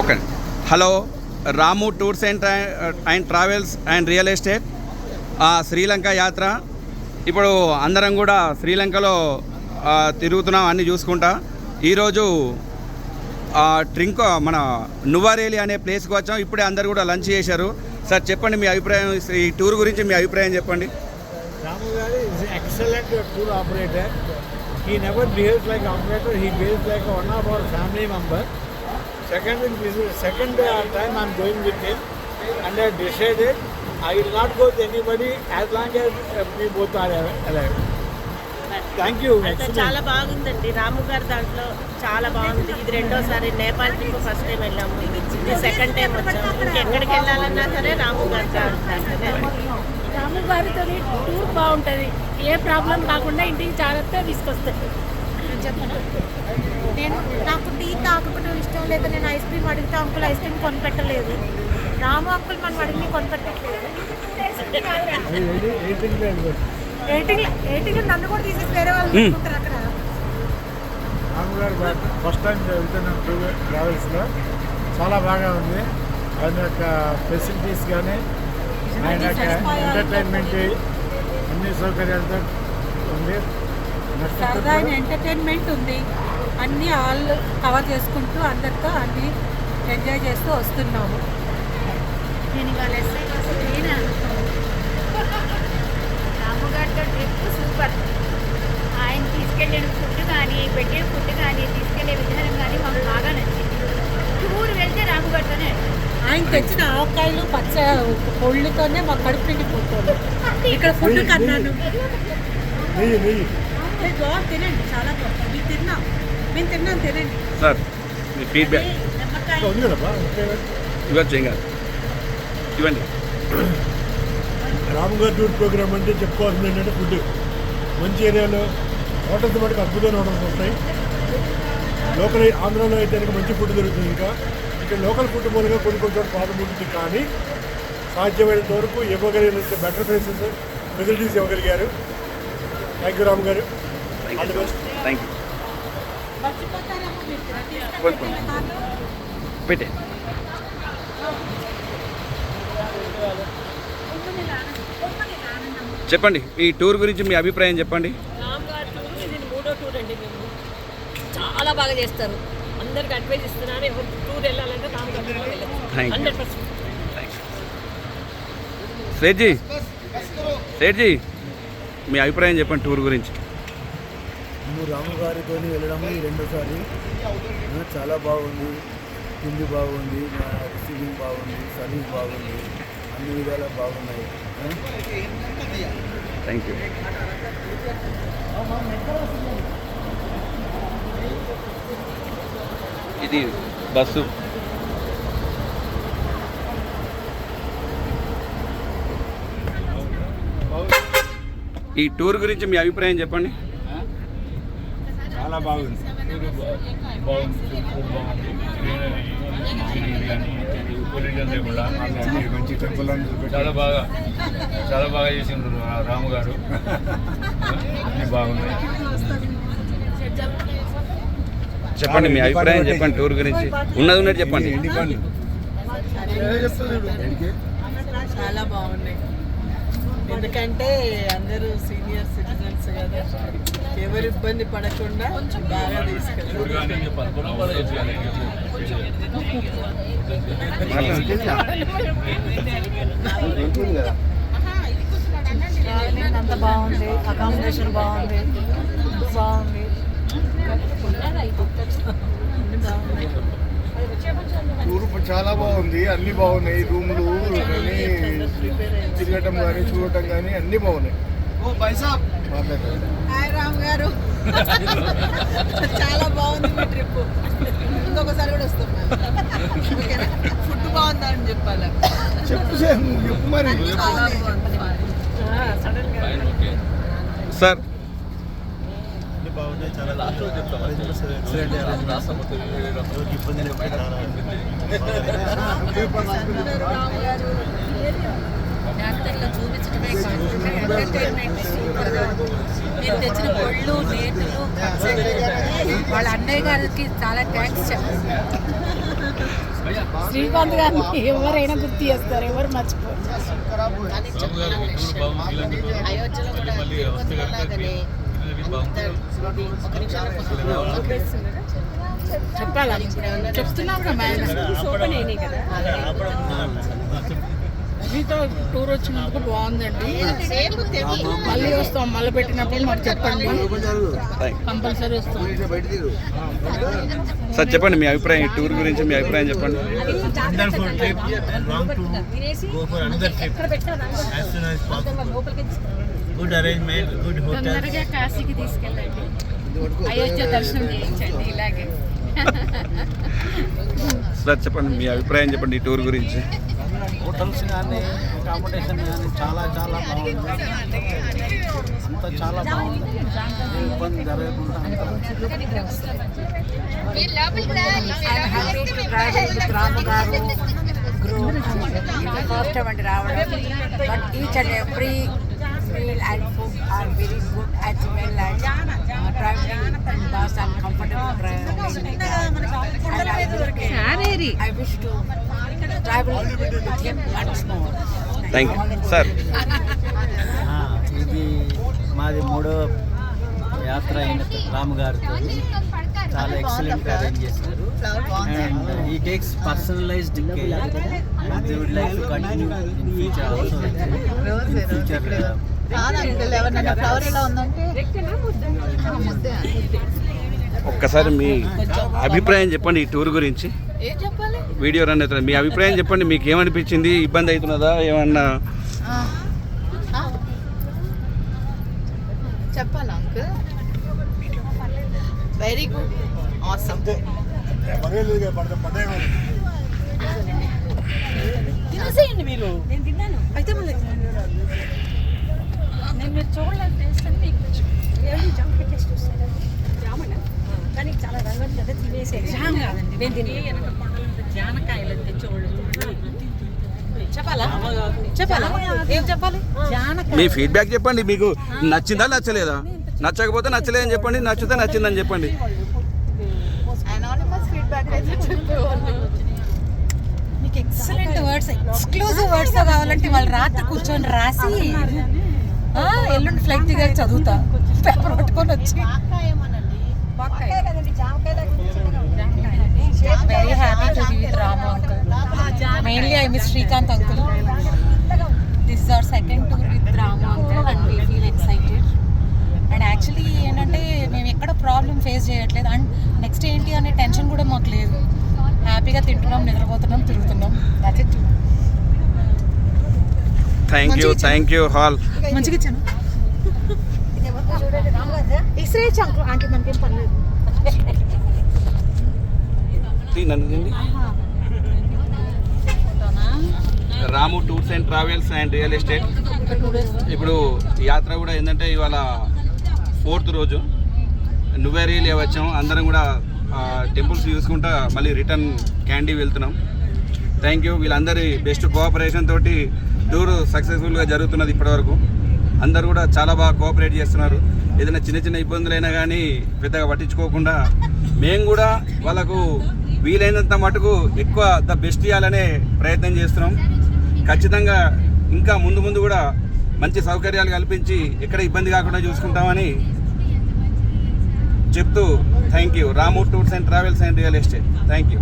Okay. Hello, Ramu tours and travels and real estate Sri Lanka యాత్ర. ఇప్పుడు అందరం కూడా శ్రీలంకలో తిరుగుతున్నాం అన్నీ చూసుకుంటా. ఈరోజు మన నువారేలి అనే ప్లేస్కి వచ్చాం. ఇప్పుడే అందరు కూడా లంచ్ చేశారు. సార్ చెప్పండి మీ అభిప్రాయం, ఈ టూర్ గురించి మీ అభిప్రాయం చెప్పండి. రాము గారు is an excellent tour operator. He never behaves like an operator. He behaves like one of our family member. Second time I'm going with him, and I decided I will not go with anybody as long as we both are alive. Thank you. చాలా బాగుందండి రాము గారి దాంట్లో, చాలా బాగుంది. ఇది రెండోసారి. Nepal trip first time వెళ్ళాము, ఇది సెకండ్ టైం వచ్చాము. ఇంకెక్కడికి వెళ్ళాలన్నా సరే రాము గారి దాంట్లోనే. రాము గారితో టూర్ బాగుంటుంది, ఏ ప్రాబ్లం కాకుండా ఇంటికి జాగ్రత్తగా తీసుకొస్తుంది. నాకు టీ తాగకపోవడం ఇష్టం లేదు. నేను ఐస్ క్రీమ్ అడిగితే అంకుల్ ఐస్ క్రీమ్ కొనిపెట్టలేదు. రాము అంకుల్ మనం అడిగి కొనిపెట్టట్లేదు. ఎయిటింగ్ నన్ను కూడా తీసేసి వేరే వాళ్ళు తీసుకుంటారు అక్కడ. రాము గారు ఫస్ట్ టైం వెళ్తున్నాం ట్రావెల్స్లో. చాలా బాగా ఉంది. ఆయన యొక్క ఫెసిలిటీస్ కానీ ఆయన యొక్క ఎంటర్టైన్మెంట్ అన్ని సౌకర్యాలతో ఉంది. సరదా అయిన ఎంటర్టైన్మెంట్ ఉంది. అన్నీ ఆల్ కవర్ చేసుకుంటూ అందరితో అన్నీ ఎంజాయ్ చేస్తూ వస్తున్నాము. నేను ఇవాళ రాముగారితో ట్రిప్ సూపర్. ఆయన తీసుకెళ్ళిన ఫుడ్ కానీ, పెట్టిన ఫుడ్ కానీ, తీసుకెళ్లే విధానం కానీ మాకు బాగా నచ్చింది. టూర్ వెళ్తే రాముగారితోనే. ఆయన తెచ్చిన ఆవకాయలు పచ్చ పొళ్ళుతోనే మా కడుపు నిండిపోతుంది. ఇక్కడ ఫుడ్ కన్నాను. తినండి, చాలా బాగుంది. మేము తిన్నాం తినండి. సార్ మీ ఫీడ్బ్యాక్ ఇవ్వండి. రాము గారి టూర్ ప్రోగ్రామ్ అంటే చెప్పుకోవాల్సింది ఏంటంటే ఫుడ్ మంచి ఏరియాలో హోటల్స్ మటుకు అద్భుతమైన హోటల్స్ వస్తాయి. లోకల్ ఆంధ్రాలో అయితే కనుక మంచి ఫుడ్ దొరుకుతుంది. ఇంకా ఇక్కడ లోకల్ ఫుడ్ మూలంగా కొన్ని చోట్ల ప్రాబ్లం ఉంటుంది. కానీ సాధ్యమైనంత వరకు ఇవ్వగలిగినంత బెటర్ ఫెసిలిటీస్ ఇవ్వగలిగారు. థ్యాంక్ యూ రాము గారు. All the best. Thank you. పెట్టే చెప్పండి, ఈ టూర్ గురించి మీ అభిప్రాయం చెప్పండి. రామ్ గారి టూర్ ఇది 3వ టూర్ అండి. మేము చాలా బాగా చేస్తారు. అందరికి అడ్వైజ్ ఇస్తున్నారు, ఎవరు టూర్ వెళ్ళాలంటే రామ్ గారి టూర్ వెళ్ళచ్చు. 100%. సేట్జీ మీ అభిప్రాయం చెప్పండి టూర్ గురించి. మేము రాము గారితో వెళ్ళడము ఈ రెండోసారి. చాలా బాగుంది. తిండి బాగుంది, రిసీవింగ్ బాగుంది, సర్వీస్ బాగుంది, అన్ని విధాలా బాగున్నాయి. Thank you. ఇది బస్సు. ఈ టూర్ గురించి మీ అభిప్రాయం చెప్పండి. చాలా బాగుంది. మంచి టెంపుల్ చాలా బాగా చేసిండ్రు రాము గారు. అన్నీ బాగున్నాయి. చెప్పండి మీ అభిప్రాయం చెప్పండి టూర్ గురించి. ఉన్నది చెప్పండి. చాలా బాగున్నాయి. ఎందుకంటే అందరూ సీనియర్ సిటిజన్స్ కదా, ఎవరు ఇబ్బంది పడకుండా బాగా తీసుకెళ్ళారు. అంత బాగుంది, అకామిడేషన్ బాగుంది, బాగుంది. టూర్ చాలా బాగుంది. అన్నీ బాగున్నాయి. రూమ్లు కానీ తిరగటం కానీ చూడటం కానీ అన్నీ బాగున్నాయి. హాయ్ రామ్ గారు. చాలా బాగుంది మీ ట్రిప్. ఇంకొకసారి కూడా వస్తాం. ఫుడ్ బాగుందా అని చెప్పాలి. చెప్పు మరి. సార్ బాగున్నాయి. చాలా ఎక్సలెంట్ ఇబ్బంది లేకుండా జాగ్రత్తగా చూపించడమే కాకుండా ఎంటర్టైన్మెంట్ సూపర్గా. మీరు తెచ్చిన పళ్ళు, నేతులు, వాళ్ళ అన్నయ్య గారికి చాలా థ్యాంక్స్ చెప్పండి. శ్రీకాంత్ గారిని ఎవరైనా గుర్తు చేస్తారు, ఎవరు మర్చిపోరు. అయోధ్యలో కూడా తిరుపతిలాగానే ఒక నిమిషం చెప్పాలా? చెప్తున్నాం కదా మీతో టూర్ వచ్చినందుకు బాగుందండి. మళ్ళీ వస్తాం, మళ్ళీ పెట్టినప్పుడు మాకు చెప్పండి, కంపల్సరీ వస్తాం. సార్ చెప్పండి మీ అభిప్రాయం, ఈ టూర్ గురించి మీ అభిప్రాయం చెప్పండి. Wonderful trip. Want to go for another trip as soon as possible. Good arrangement, good hotel. తొందరగా కాశీకి తీసుకెళ్ళండి, అయోధ్య దర్శనం చేయించండి. ఇలాగే సార్ చెప్పండి మీ అభిప్రాయం చెప్పండి ఈ టూర్ గురించి. హోటల్స్ కానీ అకామిడేషన్ కానీ చాలా చాలా బాగుంది, అంతా చాలా బాగుంది. ఏ ఇబ్బంది జరగకుండా ఫస్ట్ టైం అండి రావడం. But each and every meal and food are very good as well as traveling in bus and comfortable traveling. I wish to travel with him once more. Thank you sir. ఇది మాది 3వ యాత్ర అయిన రాము గారితో చాలా ఎక్సలెంట్గా అరేంజ్ చేశారు. And ఈ takes personalized care and would like to continue in future also. In future ఒక్కసారి మీ అభిప్రాయం చెప్పండి ఈ టూర్ గురించి. వీడియో రన్ అవుతుంది, మీ అభిప్రాయం చెప్పండి. మీకు ఏమనిపించింది? ఇబ్బంది అవుతున్నదా ఏమన్నా? చెప్పాలా అంకుల్? Very good, awesome. తినేసేయండి మీరు. నేను తిన్నాను అయితే నేను మీరు చూడలేదు టేస్ట్ అని మీకు జామ టేస్ట్ వస్తుంది. జామన కానీ చాలా రంగు కదా, తినేసేది. జామ కాదండి, నేను తిని జామకాయలు అంటే చెప్పాలా? చెప్పాలా? ఏం చెప్పాలి? మీ ఫీడ్బ్యాక్ చెప్పండి. మీకు నచ్చిందా నచ్చలేదా? నచ్చకపోతే నచ్చలేదని చెప్పండి, నచ్చితే నచ్చిందని చెప్పండి. అనానిమస్ ఫీడ్బ్యాక్ అయితే చెప్పేవాళ్ళు. మీకు ఎక్సలెంట్ వర్డ్స్, ఎక్స్క్లూజివ్ వర్డ్స్ కావాలంటే వాళ్ళు రాత్రి కూర్చొని రాసి ఎల్లుండి ఫ్లైట్ దిగాక చదువుతా, పేపర్ పట్టుకొని వచ్చి. Very happy to be with Ramu uncle. Mainly I miss Srikanth uncle. This is our second tour with Ramu uncle and we feel excited. And actually ఏంటంటే మేము ఎక్కడ ప్రాబ్లం ఫేస్ చేయట్లేదు. అండ్ నెక్స్ట్ ఏంటి అనే టెన్షన్ కూడా మాకు లేదు. హ్యాపీగా తింటున్నాం, నిద్రపోతున్నాం, తిరుగుతున్నాం. That's it. థ్యాంక్ యూ హాల్. మంచిగా ఇచ్చాను. ఇస్రే చంకు ఆంటీ మనకేం పర్లేదు. Ramu tours and travels and real estate. ఇప్పుడు యాత్ర కూడా ఏంటంటే ఇవాళ 4th రోజు నువ్వేరేలి వచ్చాము. అందరం కూడా టెంపుల్స్ చూసుకుంటా మళ్ళీ రిటర్న్ క్యాండీ వెళ్తున్నాం. Thank you. వీళ్ళందరి బెస్ట్ కోఆపరేషన్ తోటి టూర్ సక్సెస్ఫుల్గా జరుగుతున్నది ఇప్పటివరకు. అందరూ కూడా చాలా బాగా కోఆపరేట్ చేస్తున్నారు. ఏదైనా చిన్న చిన్న ఇబ్బందులైనా కానీ పెద్దగా పట్టించుకోకుండా మేము కూడా వాళ్ళకు వీలైనంత మటుకు ఎక్కువ ద బెస్ట్ ఇవ్వాలనే ప్రయత్నం చేస్తున్నాం. ఖచ్చితంగా ఇంకా ముందు కూడా మంచి సౌకర్యాలు కల్పించి ఎక్కడ ఇబ్బంది కాకుండా చూసుకుంటామని చెప్తూ thank you. Ramu tours and travels and real estate. Thank you.